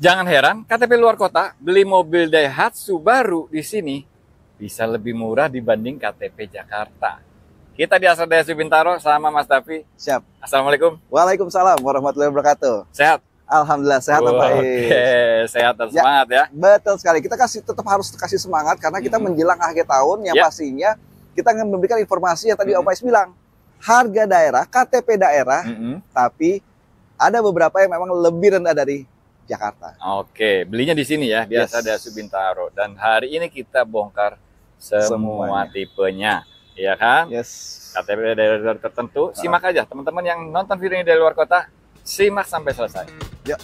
Jangan heran, KTP luar kota beli mobil Daihatsu baru di sini bisa lebih murah dibanding KTP Jakarta. Kita di Astra Daihatsu Bintaro sama Mas Davi. Siap. Assalamualaikum. Waalaikumsalam warahmatullahi wabarakatuh. Sehat? Alhamdulillah sehat, Pak. Oke, sehat dan semangat ya. Betul sekali. Kita tetap harus kasih semangat karena kita menjelang akhir tahun yang pastinya kita akan memberikan informasi yang tadi Om Faiz bilang. Harga daerah, KTP daerah, tapi ada beberapa yang memang lebih rendah dari Jakarta. Oke, belinya di sini ya, di Astra Daihatsu Bintaro. Dan hari ini kita bongkar semua tipenya, ya kan? KTP daerah tertentu, simak aja teman-teman yang nonton video ini dari luar kota, simak sampai selesai. Yuk.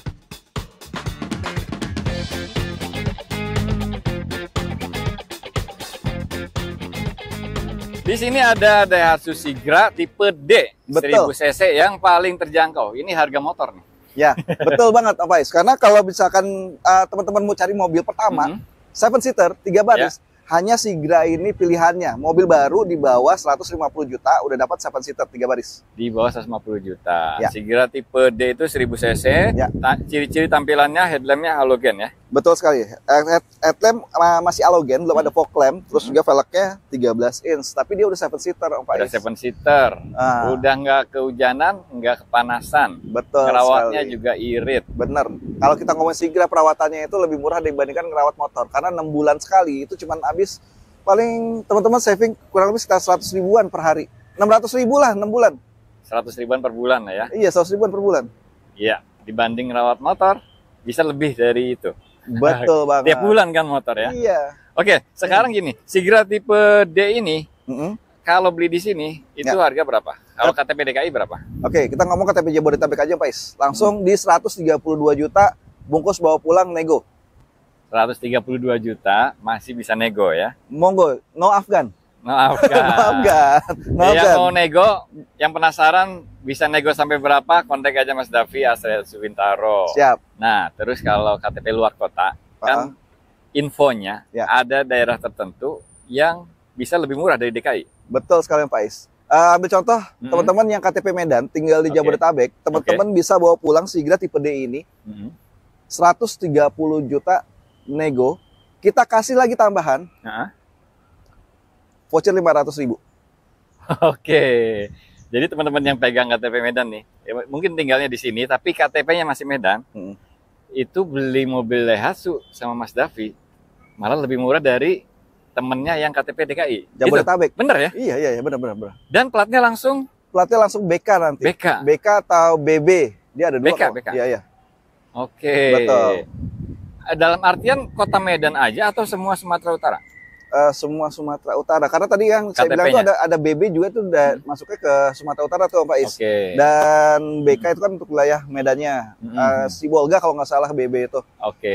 Di sini ada Daihatsu Sigra tipe D, 1000 cc yang paling terjangkau. Ini harga motor nih. Ya, betul banget Om Faiz. Karena kalau misalkan teman-teman mau cari mobil pertama, 7-seater, 3 baris, hanya Sigra ini pilihannya. Mobil baru di bawah 150 juta udah dapat 7-seater 3 baris. Di bawah 150 juta. Sigra tipe D itu 1000 cc. Ciri-ciri tampilannya headlampnya halogen ya. Betul sekali. Headlamp masih halogen, belum ada fog lamp. Terus juga velgnya 13 inch. Tapi dia udah 7-seater Om Faiz. Udah 7-seater. Udah nggak kehujanan, nggak kepanasan. Betul. Perawatnya juga irit. Bener. Kalau kita ngomong Sigra, perawatannya itu lebih murah dibandingkan ngerawat motor. Karena 6 bulan sekali itu cuma habis paling teman-teman saving kurang lebih sekitar 100 ribuan per hari. 600 ribu lah 6 bulan. 100 ribuan per bulan lah ya. Iya, 100 ribuan per bulan. Iya, dibanding ngerawat motor bisa lebih dari itu. Betul banget. Tiap bulan kan motor ya. Iya. Oke, sekarang gini, Sigra tipe D ini kalau beli di sini itu harga berapa? Kalau KTP DKI berapa? Oke, kita ngomong KTP Jabodetabek aja, Pais. Langsung di 132 juta, bungkus bawa pulang nego. 132 juta masih bisa nego ya. Monggo, no Afgan. No Afgan. No Afgan. No yang Afgan. mau nego, yang penasaran bisa nego sampai berapa? Kontak aja Mas Davi Astra Daihatsu Bintaro. Siap. Nah, terus kalau KTP luar kota kan infonya ada daerah tertentu yang bisa lebih murah dari DKI. Betul sekali Pak Is. Ambil contoh teman-teman yang KTP Medan tinggal di Jabodetabek, teman-teman bisa bawa pulang Sigra tipe D ini 130 juta nego. Kita kasih lagi tambahan voucher 500 ribu. Oke. Jadi teman-teman yang pegang KTP Medan nih, ya mungkin tinggalnya di sini tapi KTP-nya masih Medan. Itu beli mobil Daihatsu sama Mas Davi malah lebih murah dari temennya yang KTP DKI. Jabodetabek. Bener ya? Iya, bener. Dan platnya langsung BK nanti. BK atau BB. Dia ada dua. BK. Iya. Oke. Betul. Dalam artian kota Medan aja atau semua Sumatera Utara? Semua Sumatera Utara. Karena tadi yang saya bilang itu ada BB juga tuh udah masuknya ke Sumatera Utara tuh Pak Is. Dan BK itu kan untuk wilayah Medannya. Sibolga kalau nggak salah BB itu.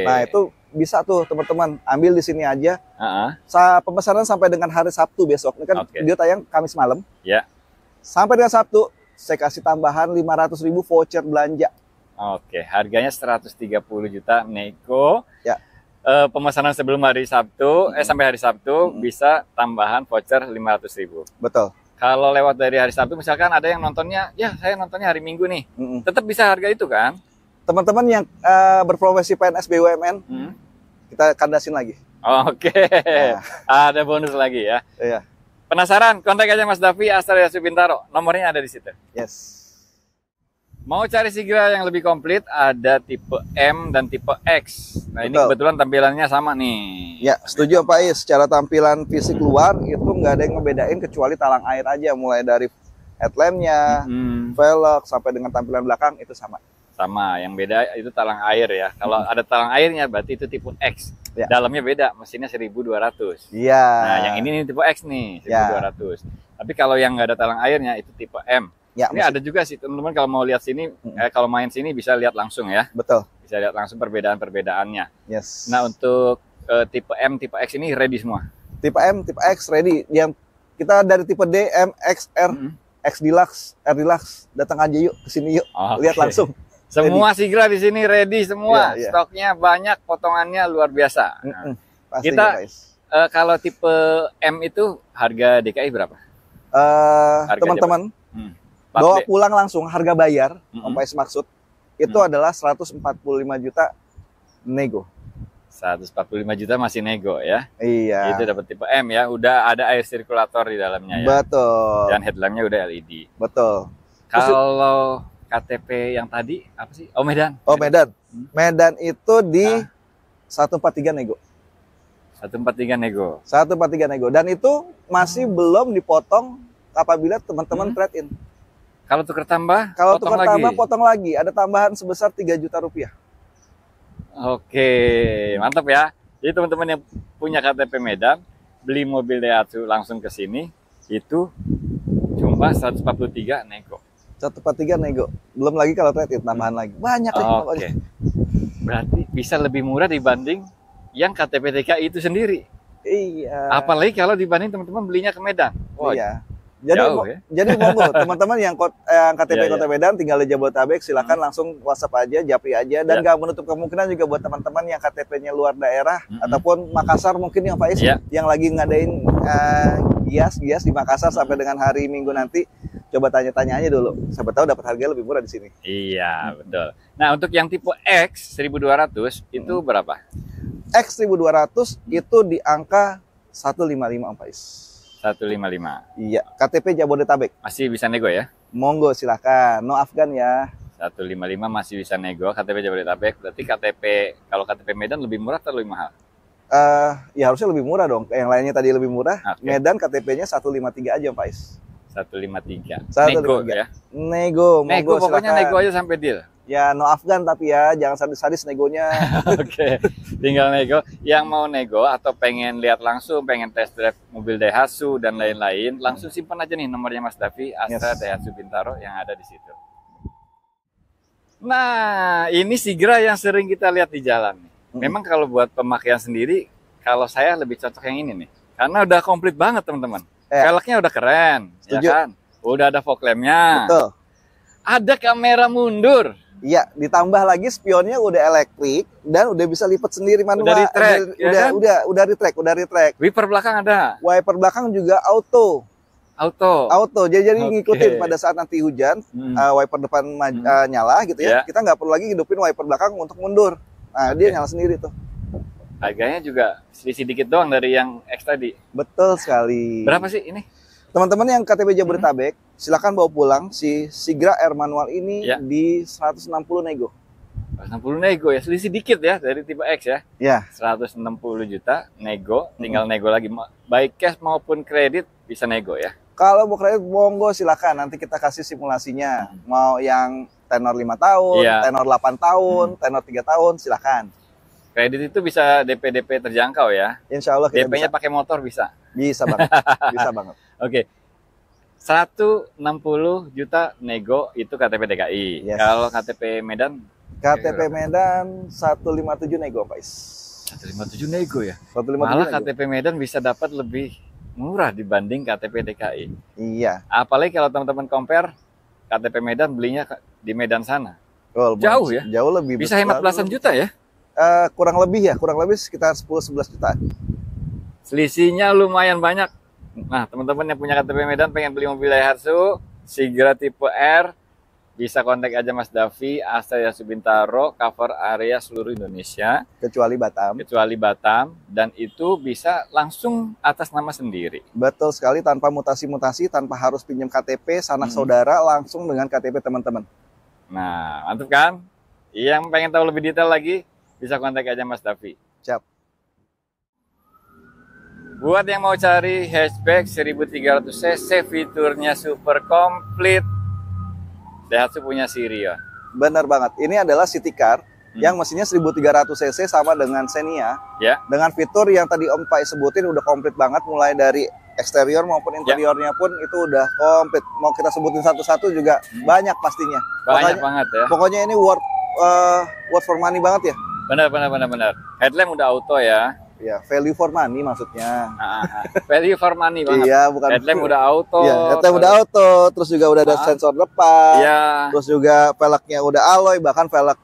Nah itu bisa tuh teman-teman ambil di sini aja. Pemesanan sampai dengan hari Sabtu besok. Ini kan video tayang Kamis malam. Sampai dengan Sabtu saya kasih tambahan 500 ribu voucher belanja. Harganya 130 juta nego. Pemesanan sebelum hari Sabtu, sampai hari Sabtu bisa tambahan voucher 500 ribu. Betul. Kalau lewat dari hari Sabtu, misalkan ada yang nontonnya, ya saya nontonnya hari Minggu nih, tetap bisa harga itu kan? Teman-teman yang berprofesi PNS BUMN, kita kandasin lagi. Ada bonus lagi ya. Iya. Penasaran? Kontak aja Mas Davi Astra Daihatsu Bintaro. Nomornya ada di situ. Mau cari Sigra yang lebih komplit, ada tipe M dan tipe X. Nah, ini kebetulan tampilannya sama nih. Ya, setuju Pak Is. Secara tampilan fisik luar, itu nggak ada yang ngebedain kecuali talang air aja. Mulai dari headlampnya, velg, sampai dengan tampilan belakang, itu sama. Sama, yang beda itu talang air ya. Kalau ada talang airnya, berarti itu tipe X. Dalamnya beda, mesinnya 1200. Nah, yang ini tipe X nih, 1200. Tapi kalau yang nggak ada talang airnya, itu tipe M. Ini ada juga sih teman-teman kalau mau lihat sini, kalau main sini bisa lihat langsung ya. Betul. Bisa lihat langsung perbedaan-perbedaannya. Nah untuk tipe M, tipe X ini ready semua. Tipe M, tipe X ready. Yang kita dari tipe D, M, X, R, X Deluxe, R Deluxe, datang aja yuk ke sini yuk, lihat langsung. Semua Sigra di sini ready semua. Stoknya banyak, potongannya luar biasa. Kita kalau tipe M itu harga DKI berapa? Teman-teman. Bawa pulang langsung harga bayar, Om Faiz maksud, itu adalah 145 juta Nego. 145 juta masih nego ya. Iya. Itu dapat tipe M ya. Udah ada air sirkulator di dalamnya ya. Betul. Dan headlampnya udah LED. Betul. Kalau KTP yang tadi apa sih? Oh, Medan. Oh, Medan. Medan itu di 143 nego. 143 nego. 143 nego. Dan itu masih belum dipotong apabila teman-teman trade in. Kalau tukar tambah? Kalau tukar tambah potong lagi. Ada tambahan sebesar 3 juta rupiah. Oke, mantap ya. Jadi teman-teman yang punya KTP Medan, beli mobil Daihatsu langsung ke sini, itu cuma 143 nego. 143 nego. Belum lagi kalau trade in tambahan lagi. Banyak lagi. Oke. Berarti bisa lebih murah dibanding yang KTP DKI itu sendiri. Iya. Apalagi kalau dibanding teman-teman belinya ke Medan. Oh iya. Jadi jauh, ya? Jadi monggo teman-teman yang KTP Kota Medan tinggal di Jabodetabek silakan langsung WhatsApp aja, japri aja, dan nggak menutup kemungkinan juga buat teman-teman yang KTP-nya luar daerah ataupun Makassar mungkin yang Faiz yang lagi ngadain gias di Makassar sampai dengan hari Minggu nanti, coba tanya-tanya aja dulu. Siapa tahu dapat harga lebih murah di sini. Iya, betul. Nah, untuk yang tipe X 1200 itu berapa? X 1200 itu di angka 155 Faiz. 155. Iya, KTP Jabodetabek. Masih bisa nego ya? Monggo silahkan, no Afgan ya. 155 masih bisa nego KTP Jabodetabek. Berarti KTP kalau KTP Medan lebih murah atau lebih mahal? Ya harusnya lebih murah dong. Yang lainnya tadi lebih murah. Okay. Medan KTP-nya 153 aja, Pak Is. 153. 153. Nego ya? Nego, monggo pokoknya silakan. Nego aja sampai deal. Ya no Afgan tapi ya jangan sadis-sadis negonya. Oke, tinggal nego. Yang mau nego atau pengen lihat langsung, pengen test drive mobil Daihatsu dan lain-lain, langsung simpan aja nih nomornya Mas Davi, Astra Daihatsu Bintaro yang ada di situ. Nah, ini Sigra yang sering kita lihat di jalan. Memang kalau buat pemakaian sendiri, kalau saya lebih cocok yang ini nih, karena udah komplit banget teman-teman. Velgnya udah keren, ya kan? Udah ada fog lamp-nya. Betul. Ada kamera mundur. Iya, ditambah lagi spionnya udah elektrik dan udah bisa lipat sendiri manual. Udah retract, udah retract. Wiper belakang ada. Wiper belakang juga auto. Jadi ngikutin pada saat nanti hujan, wiper depan nyala gitu ya. Kita nggak perlu lagi hidupin wiper belakang untuk mundur. Nah, dia nyala sendiri tuh. Harganya juga selisih dikit doang dari yang X tadi. Betul sekali. Berapa sih ini? Teman-teman yang KTP Jabodetabek, silakan bawa pulang si Sigra Air manual ini di 160 nego. 160 nego ya, selisih dikit ya dari tipe X ya. Ya. 160 juta nego, tinggal nego lagi. Baik cash maupun kredit bisa nego ya. Kalau mau kredit monggo silakan, nanti kita kasih simulasinya. Mau yang tenor 5 tahun, tenor 8 tahun, tenor 3 tahun, silakan. Kredit itu bisa DP terjangkau ya. Insya Allah kita DP-nya pakai motor bisa. Bisa banget. Bisa banget. Oke. 160 juta nego itu KTP DKI. Yes. Kalau KTP Medan? KTP Medan 157 nego, Pak Is. 157 nego ya? 157 malah nego. KTP Medan bisa dapat lebih murah dibanding KTP DKI. Iya. Apalagi kalau teman-teman compare KTP Medan belinya di Medan sana. Oh, jauh ya? Jauh lebih. Bisa hemat belasan juta ya? Kurang lebih sekitar 10-11 juta. Selisihnya lumayan banyak. Nah, teman-teman yang punya KTP Medan pengen beli mobil Daihatsu Sigra tipe R, bisa kontak aja Mas Davi, Astra Daihatsu Bintaro, cover area seluruh Indonesia. Kecuali Batam. Dan itu bisa langsung atas nama sendiri. Betul sekali, tanpa mutasi-mutasi, tanpa harus pinjam KTP, sanak saudara, langsung dengan KTP teman-teman. Nah, mantap kan? Yang pengen tahu lebih detail lagi, bisa kontak aja Mas Davi. Siap. Buat yang mau cari hatchback 1300 cc, fiturnya super komplit, Daihatsu punya Siria. Benar banget. Ini adalah city car yang mesinnya 1300 cc sama dengan Xenia. Ya. Dengan fitur yang tadi Om Pai sebutin udah komplit banget, mulai dari eksterior maupun interiornya pun itu udah komplit. Mau kita sebutin satu-satu juga banyak pastinya. Banyak banget ya. Pokoknya ini worth for money banget ya. Benar. Headlamp udah auto ya. Ya, value for money maksudnya. Value for money banget. Iya, bukan. Headlamp udah auto. Iya, headlamp udah auto, terus juga udah ada sensor depan. Iya. Terus juga velgnya udah alloy, bahkan velg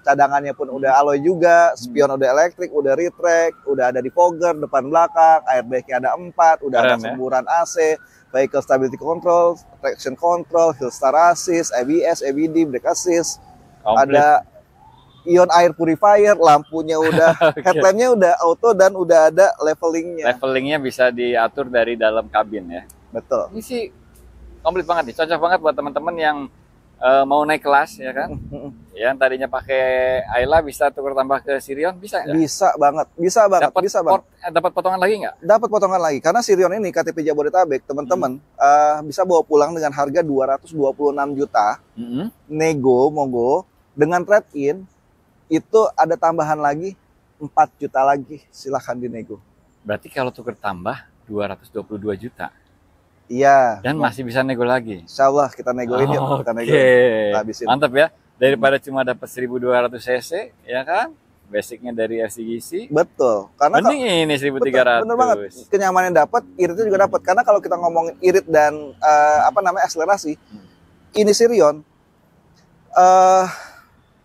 cadangannya pun udah alloy juga, spion udah elektrik, udah retract, udah ada defogger depan belakang, airbagnya ada 4, udah ada semburan AC, vehicle stability control, traction control, hill start assist, ABS, ABD, brake assist. Ada ion air purifier, lampunya udah, okay. Headlampnya udah auto dan udah ada levelingnya. Levelingnya bisa diatur dari dalam kabin ya. Betul. Ini sih komplit banget nih, cocok banget buat teman-teman yang mau naik kelas ya kan. Yang tadinya pakai Ayla bisa tukar tambah ke Sirion, bisa nggak? Bisa banget, bisa banget, bisa banget. Dapat potongan lagi nggak? Dapat potongan lagi, karena Sirion ini KTP Jabodetabek teman-teman bisa bawa pulang dengan harga 226 juta. Nego, monggo dengan trade-in itu ada tambahan lagi 4 juta lagi, silahkan dinego. Berarti kalau tukar tambah 222 juta. Iya. Dan masih bisa nego lagi. Insya Allah kita negoin yuk. Kita negoin. Mantap ya. Daripada cuma dapat 1200 cc, ya kan? Basicnya dari FCGC. Betul. Karena mending ini 1300. Bener banget. Kenyamanan dapat, iritnya juga dapat. Karena kalau kita ngomongin irit dan akselerasi, ini Sirion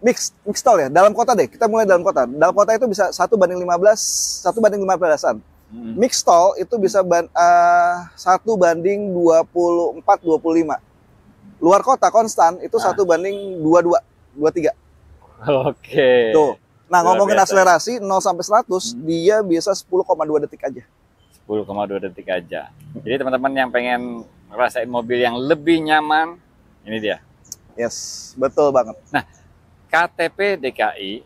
mix tol ya. Dalam kota deh. Kita mulai dalam kota. Dalam kota itu bisa 1:15, 1:15-an. Mix tol itu bisa 1:24-25. Luar kota konstan itu 1:22, 23. Oke. Tuh. Nah, ngomongin akselerasi 0 sampai 100 dia bisa 10,2 detik aja. 10,2 detik aja. Jadi teman-teman yang pengen ngerasain mobil yang lebih nyaman, ini dia. Yes, betul banget. Nah, KTP DKI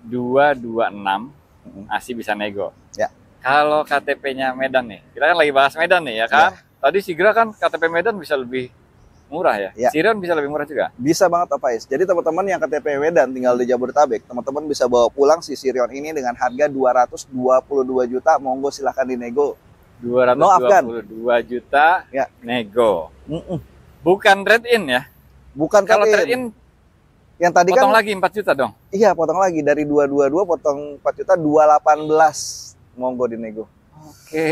226 masih bisa nego. Ya. Kalau KTP-nya Medan nih, kita kan lagi bahas Medan nih ya kan? Ya. Tadi Sigra kan KTP Medan bisa lebih murah ya? Sirion bisa lebih murah juga? Bisa banget Pak Is. Jadi teman-teman yang KTP Medan tinggal di Jabodetabek, teman-teman bisa bawa pulang si Sirion ini dengan harga 222 juta, monggo silahkan dinego. 222 juta ya. Nego. Bukan trade-in ya? Bukan kalau trade-in yang tadi potong kan lagi 4 juta dong? Iya, potong lagi dari 222 potong 4 juta 218. Monggo dinego. Oke,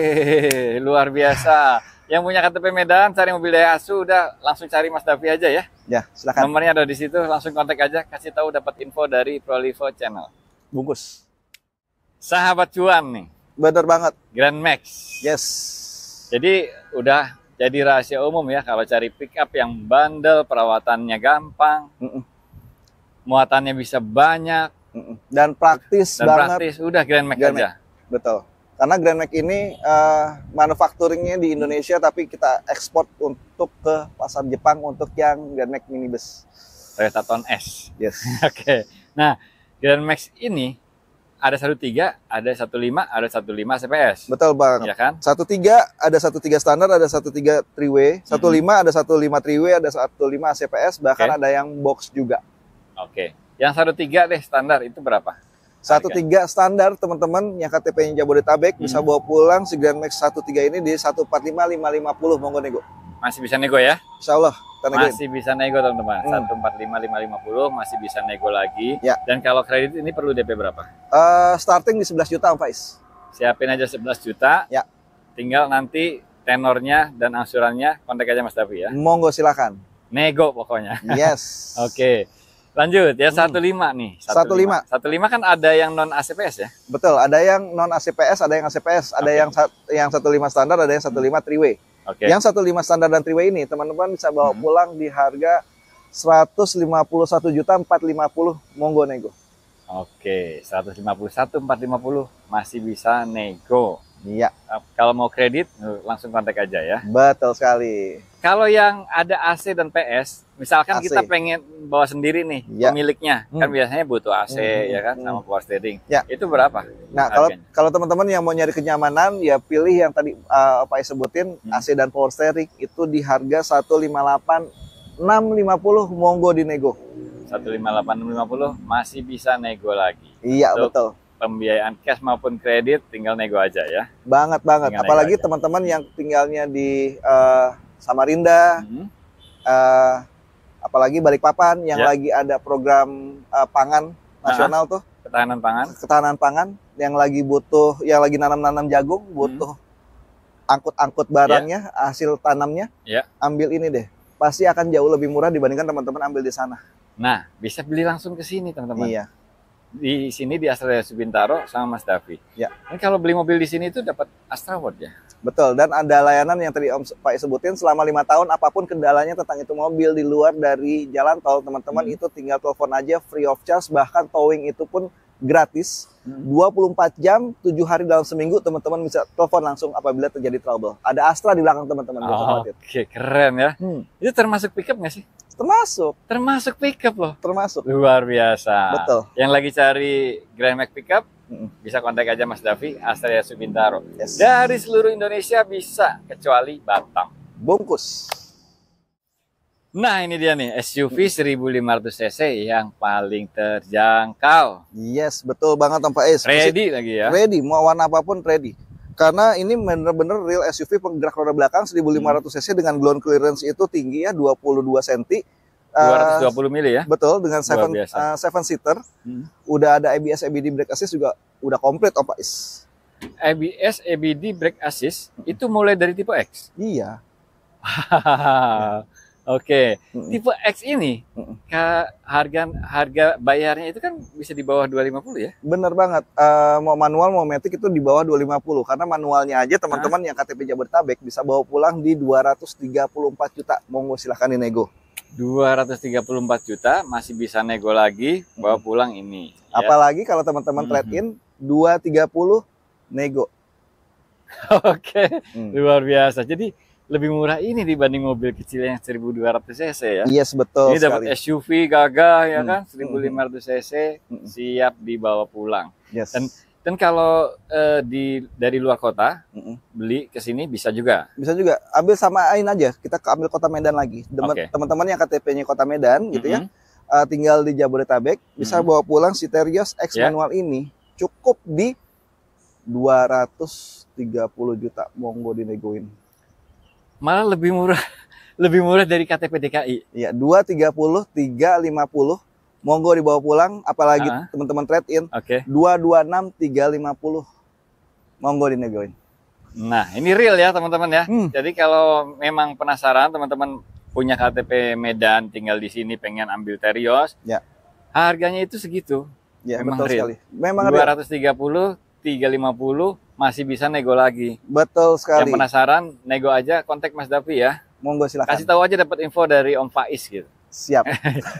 luar biasa. Yang punya KTP Medan, cari mobil Daihatsu, udah langsung cari Mas Davi aja ya. Ya, silakan. Nomornya ada di situ, langsung kontak aja, kasih tahu dapat info dari Prolivo Channel. Bungkus. Sahabat cuan nih. Bener banget. Grand Max. Yes. Jadi udah jadi rahasia umum ya kalau cari pick up yang bandel, perawatannya gampang, muatannya bisa banyak, dan praktis banget. Praktis, udah Grand Max aja. Betul. Karena Grand Max ini manufacturingnya di Indonesia, tapi kita ekspor untuk ke pasar Jepang untuk yang Grand Max minibus. Toyota Ton S. Yes. Oke. Nah, Grand Max ini ada 13, ada 15, ada 15 CPS. Betul Bang. Ya kan? 13 ada 13 standar, ada 13 3-way, 15 ada 15 3-way, ada 15 CPS, bahkan ada yang box juga. Oke. Yang 13 deh standar itu berapa? 13 standar teman-teman yang KTP-nya Jabodetabek bisa bawa pulang si Grand Max 13 ini di 145.550, monggo nego. Masih bisa nego ya? Insya Allah. Masih bisa nego teman-teman. 145.550 masih bisa nego lagi. Ya. Dan kalau kredit ini perlu DP berapa? Starting di 11 juta Om Faiz. Siapin aja 11 juta. Ya. Tinggal nanti tenornya dan angsurannya kontak aja Mas Davi ya. Monggo silakan. Nego pokoknya. Yes. Oke. Lanjut ya 15 nih. 15 kan ada yang non ACPS ya? Betul, ada yang non ACPS, ada yang ACPS, ada yang 15 standar, ada yang 15 3-way. Yang 15 standar dan 3-way ini teman-teman bisa bawa pulang di harga 151.450, monggo nego. Oke, 151.450 masih bisa nego. Iya. Kalau mau kredit langsung kontak aja ya. Betul sekali. Kalau yang ada AC dan PS, misalkan AC. Kita pengen bawa sendiri nih pemiliknya, kan biasanya butuh AC ya kan sama power steering. Ya. Itu berapa? Nah, kalau teman-teman yang mau nyari kenyamanan ya pilih yang tadi Pak sebutin AC dan power steering itu di harga 158.650, monggo dinego. 158.650 masih bisa nego lagi. Iya, betul. Pembiayaan cash maupun kredit tinggal nego aja ya. Banget. Tinggal apalagi teman-teman yang tinggalnya di Samarinda, apalagi Balikpapan yang lagi ada program pangan nasional tuh. Ketahanan pangan yang lagi butuh, yang lagi nanam jagung, butuh angkut barangnya, hasil tanamnya. Ambil ini deh. Pasti akan jauh lebih murah dibandingkan teman-teman ambil di sana. Nah, bisa beli langsung ke sini teman-teman. Iya. di sini di Astra Jaya Subintaro sama Mas Davi. Ya. Dan kalau beli mobil di sini itu dapat Astra Award ya. Betul, dan ada layanan yang tadi Om Pak sebutin selama 5 tahun, apapun kendalanya tentang itu mobil di luar dari jalan tol, teman-teman itu tinggal telepon aja free of charge, bahkan towing itu pun gratis. 24 jam, 7 hari dalam seminggu, teman-teman bisa telepon langsung apabila terjadi trouble. Ada Astra di belakang teman-teman. Oke, keren ya. Itu termasuk pickup nggak sih? Termasuk pickup loh. Termasuk. Luar biasa. Betul. Yang lagi cari Grand Max pickup, bisa kontak aja Mas Davi, Astra Jaya Subintaro. Yes. Dari seluruh Indonesia bisa, kecuali Batam. Bungkus. Nah ini dia nih, SUV 1500 cc yang paling terjangkau. Yes, betul banget Om Faiz. Ready lagi ya? Ready, mau warna apapun ready. Karena ini bener-bener real SUV penggerak roda belakang 1500 cc dengan ground clearance itu tinggi ya 22 cm. 220 mili ya? Betul, dengan 7 seater. Udah ada ABS EBD brake assist juga udah komplit Om Faiz. ABS EBD brake assist itu mulai dari tipe X? Iya. Oke, tipe X ini harga bayarnya itu kan bisa di bawah 250 ya? Bener banget. Mau manual mau matic itu di bawah 250 karena manualnya aja teman-teman yang KTP Jabodetabek bisa bawa pulang di 234 juta. Monggo silahkan dinego. 234 juta masih bisa nego lagi bawa pulang ini. Apalagi kalau teman-teman trade-in 230 nego. Oke, luar biasa. Jadi lebih murah ini dibanding mobil kecil yang 1200 cc ya. Yes, betul. Ini dapat SUV gagah ya kan, 1500 cc siap dibawa pulang. Yes. Dan kalau dari luar kota beli ke sini bisa juga. Bisa juga. Ambil samain aja. Kita ambil Kota Medan lagi. Teman-teman yang KTP-nya Kota Medan gitu ya. Tinggal di Jabodetabek bisa bawa pulang si Terios X manual ini cukup di 230 juta. Monggo dinegoin. Malah lebih murah dari KTP DKI. Iya, 230, 350. Monggo dibawa pulang, apalagi teman-teman trade-in. 226, 350. Monggo dinegoin. Nah, ini real ya teman-teman ya. Jadi kalau memang penasaran teman-teman punya KTP Medan, tinggal di sini pengen ambil Terios, harganya itu segitu. Ya, memang betul real. sekali. Memang 230, 350 masih bisa nego lagi. Betul sekali. Yang penasaran, nego aja, kontak Mas Davi ya. Monggo silakan. Kasih tahu aja dapat info dari Om Faiz gitu. Siap.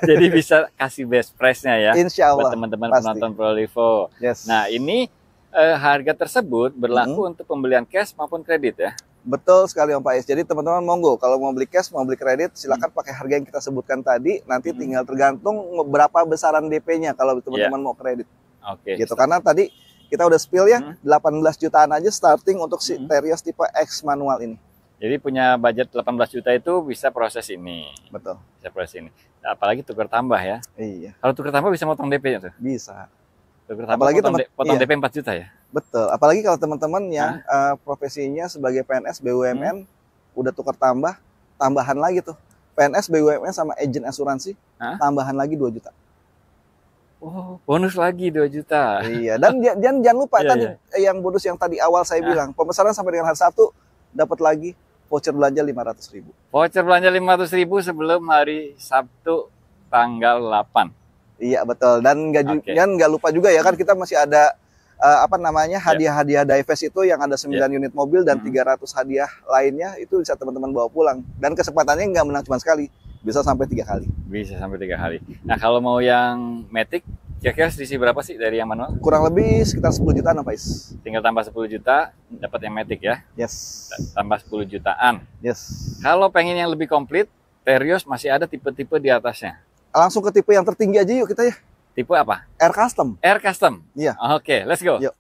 Jadi bisa kasih best price-nya ya. Insya Allah. Buat teman-teman penonton Prolivo. Yes. Nah ini harga tersebut berlaku untuk pembelian cash maupun kredit ya. Betul sekali Om Faiz. Jadi teman-teman monggo kalau mau beli cash, mau beli kredit, silakan pakai harga yang kita sebutkan tadi. Nanti tinggal tergantung berapa besaran DP-nya kalau teman-teman mau kredit. Oke. Gitu. Karena tadi kita udah spill ya, 18 jutaan aja starting untuk si Terios tipe X manual ini. Jadi punya budget 18 juta itu bisa proses ini. Betul. Bisa proses ini. Apalagi tukar tambah ya. Iya. Kalau tukar tambah bisa motong DP-nya tuh? Bisa. Tukar tambah apalagi potong DP 4 juta ya? Betul. Apalagi kalau teman-teman yang profesinya sebagai PNS BUMN udah tukar tambahan lagi tuh. PNS BUMN sama agen asuransi tambahan lagi 2 juta. Oh, bonus lagi 2 juta. Iya, dan jangan lupa tadi yang bonus yang tadi awal saya bilang, pemesanan sampai dengan hari Sabtu dapat lagi voucher belanja 500.000. Voucher belanja 500.000 sebelum hari Sabtu tanggal 8. Iya, betul. Dan nggak lupa juga ya kan kita masih ada hadiah-hadiah Divest itu yang ada 9 unit mobil dan 300 hadiah lainnya itu bisa teman-teman bawa pulang. Dan kesempatannya nggak menang cuma sekali. Bisa sampai 3 kali. Bisa sampai 3 kali. Nah, kalau mau yang Matic, kira-kira selisih berapa sih dari yang manual? Kurang lebih sekitar 10 jutaan, Pak Is. Tinggal tambah 10 juta, dapat yang Matic ya? Yes. Tambah 10 jutaan. Yes. Kalau pengen yang lebih komplit, Terios masih ada tipe-tipe di atasnya. Langsung ke tipe yang tertinggi aja yuk kita ya. Tipe apa? Air Custom. Air Custom? Iya. Oke, let's go. Yuk.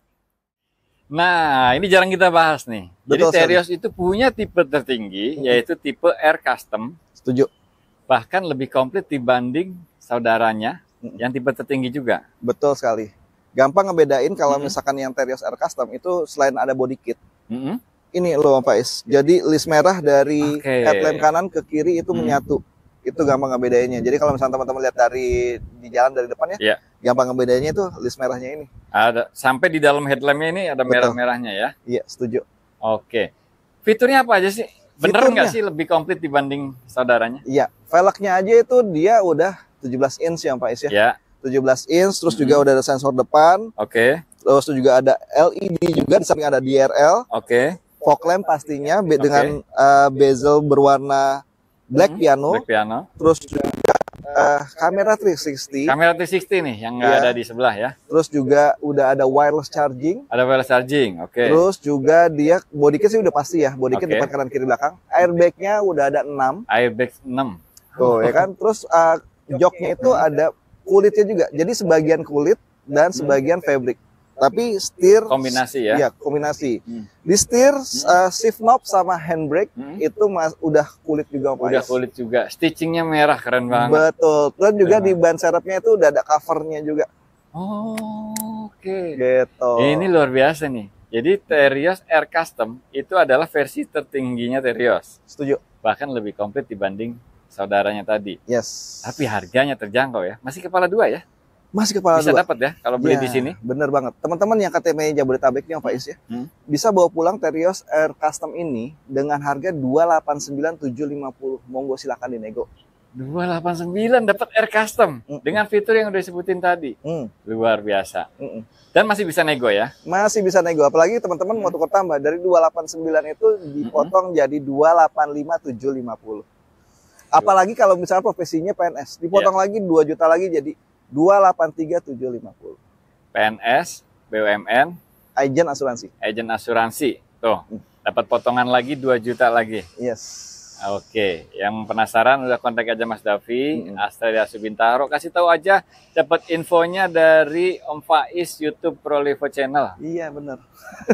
Nah, ini jarang kita bahas nih. Betul. Jadi Terios itu punya tipe tertinggi, yaitu tipe Air Custom. Setuju. Bahkan lebih komplit dibanding saudaranya yang tipe tertinggi juga. Betul sekali. Gampang ngebedain kalau misalkan yang Terios Air Custom itu selain ada body kit. Ini loh Pak Is. Jadi list merah dari headlamp kanan ke kiri itu menyatu. Itu gampang ngebedainnya. Jadi kalau misalnya teman-teman lihat di jalan dari depannya, gampang ngebedainnya itu list merahnya ini. Ada sampai di dalam headlampnya ini ada merah-merahnya ya. Iya, setuju. Oke. Fiturnya apa aja sih? Bener nggak sih lebih komplit dibanding saudaranya? Iya, velgnya aja itu dia udah 17 inch ya Pak Is ya. 17 inch, terus juga udah ada sensor depan. Oke. Terus juga ada LED juga, di samping ada DRL. Oke. Fog lamp pastinya dengan bezel berwarna black piano. Black piano. Terus juga kamera 360. Kamera 360 nih yang nggak ada di sebelah ya. Terus juga udah ada wireless charging. Ada wireless charging, oke. Terus juga dia bodykit sih udah pasti ya, bodykit depan kanan kiri belakang. Airbagnya udah ada 6. Airbag 6. Tuh ya kan. Terus joknya itu ada kulitnya juga. Jadi sebagian kulit dan sebagian fabric. Tapi setir kombinasi ya. Iya, kombinasi. Di setir shift knob sama handbrake itu udah kulit juga Pak. Udah kulit juga. Stitchingnya merah, keren banget. Betul. Terus juga di ban serepnya itu udah ada covernya juga. Oh, oke. Gitu. Ini luar biasa nih. Jadi Terios Air Custom itu adalah versi tertingginya Terios. Setuju. Bahkan lebih komplit dibanding saudaranya tadi. Yes. Tapi harganya terjangkau ya. Masih kepala 2 ya? Masih kepala bisa dapat ya kalau beli di sini. Bener banget. Teman-teman yang KTP Jabodetabek nih Pak Is ya. Bisa bawa pulang Terios Air Custom ini dengan harga 289.750. Monggo silakan dinego. 289 dapat Air Custom dengan fitur yang udah disebutin tadi. Luar biasa. Dan masih bisa nego ya? Masih bisa nego. Apalagi teman-teman mau tukar tambah dari 289 itu dipotong jadi 285.750. Apalagi kalau misalnya profesinya PNS, dipotong lagi 2 juta lagi jadi 283.750. PNS, BUMN, agen asuransi. Agen asuransi. Tuh, dapat potongan lagi 2 juta lagi. Yes. Oke, yang penasaran udah kontak aja Mas Davi, Astra Daihatsu Bintaro. Kasih tahu aja dapat infonya dari Om Faiz YouTube Prolevo Channel. Iya, benar.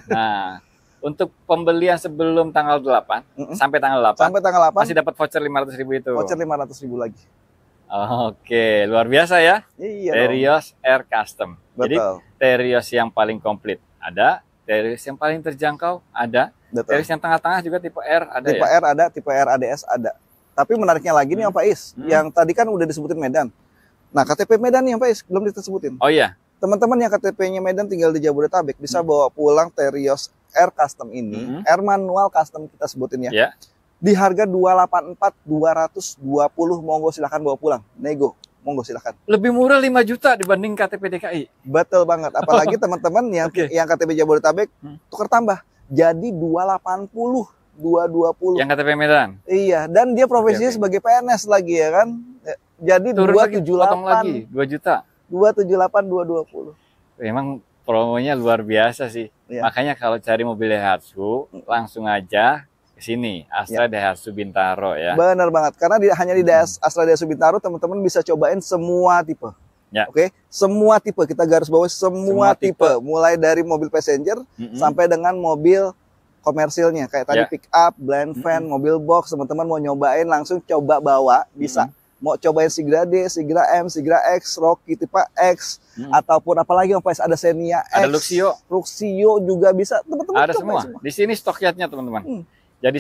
Nah, untuk pembelian sebelum tanggal 8 sampai tanggal 8. Sampai tanggal 8 masih dapat voucher 500.000 itu. Voucher 500.000 lagi. Oke, luar biasa ya. Iya. Terios Air Custom. Betul. Jadi Terios yang paling komplit ada, Terios yang paling terjangkau ada, Terios yang tengah-tengah juga tipe R ada tipe ya. R ada, tipe R ADS ada. Tapi menariknya lagi nih Pak Is, yang tadi kan udah disebutin Medan. Nah, KTP Medan nih Pak Is belum disebutin. Oh iya. Teman-teman yang KTP-nya Medan tinggal di Jabodetabek bisa bawa pulang Terios Air Custom ini, Air manual custom kita sebutin ya. Yeah. Di harga 284.220, monggo silakan bawa pulang. Nego, monggo silakan. Lebih murah 5 juta dibanding KTP DKI. Betul banget. Apalagi teman-teman yang KTP Jabodetabek tukar tambah jadi 280, 220. Yang KTP Medan. Iya, dan dia profesinya sebagai PNS lagi ya kan. Jadi turun 278 lagi 2 juta. 278, 220. Memang promonya luar biasa sih. Iya. Makanya kalau cari mobil Daihatsu langsung aja ke sini, Astra Daihatsu Bintaro ya. Benar banget, karena hanya di Astra Daihatsu Bintaro teman-teman bisa cobain semua tipe. Ya. Oke, semua tipe, kita garis bawahi semua tipe, mulai dari mobil passenger sampai dengan mobil komersilnya kayak tadi pick up, blind van, mobil box. Teman-teman mau nyobain langsung coba bawa bisa. Mau cobain Sigra D, Sigra M, Sigra X, Rocky tipe X, ataupun apalagi yang ada Xenia X, ada Luxio juga bisa. Teman-teman ada semua. Di sini stok yachtnya teman-teman. Jadi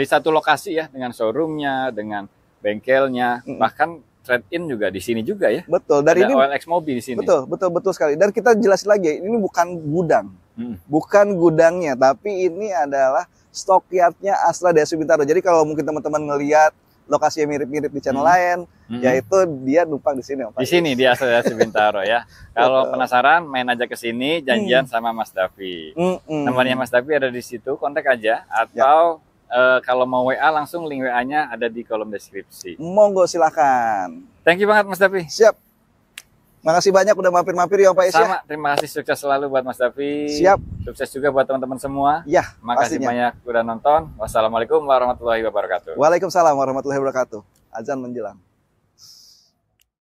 satu lokasi ya, dengan showroomnya, dengan bengkelnya, bahkan trade-in juga di sini juga ya. Betul. Dari ada ini OLX mobil di sini. Betul sekali. Dan kita jelasin lagi, ini bukan gudang, bukan gudangnya, tapi ini adalah stok yachtnya Astra Daihatsu Bintaro. Jadi kalau mungkin teman-teman ngelihat lokasinya mirip-mirip di channel lain, yaitu dia numpang di sini. Di sini di Astra Daihatsu Bintaro ya. Kalau penasaran, main aja ke sini, janjian sama Mas Davi. Nomornya Mas Davi ada di situ, kontak aja. Atau kalau mau WA langsung link WA-nya ada di kolom deskripsi. Monggo silakan. Thank you banget Mas Davi. Siap. Makasih banyak udah mampir-mampir ya Pak Is. Sama, terima kasih, sukses selalu buat Mas Davi. Siap. Sukses juga buat teman-teman semua. Ya, makasih banyak udah nonton. Wassalamualaikum warahmatullahi wabarakatuh. Waalaikumsalam warahmatullahi wabarakatuh. Azan menjelang.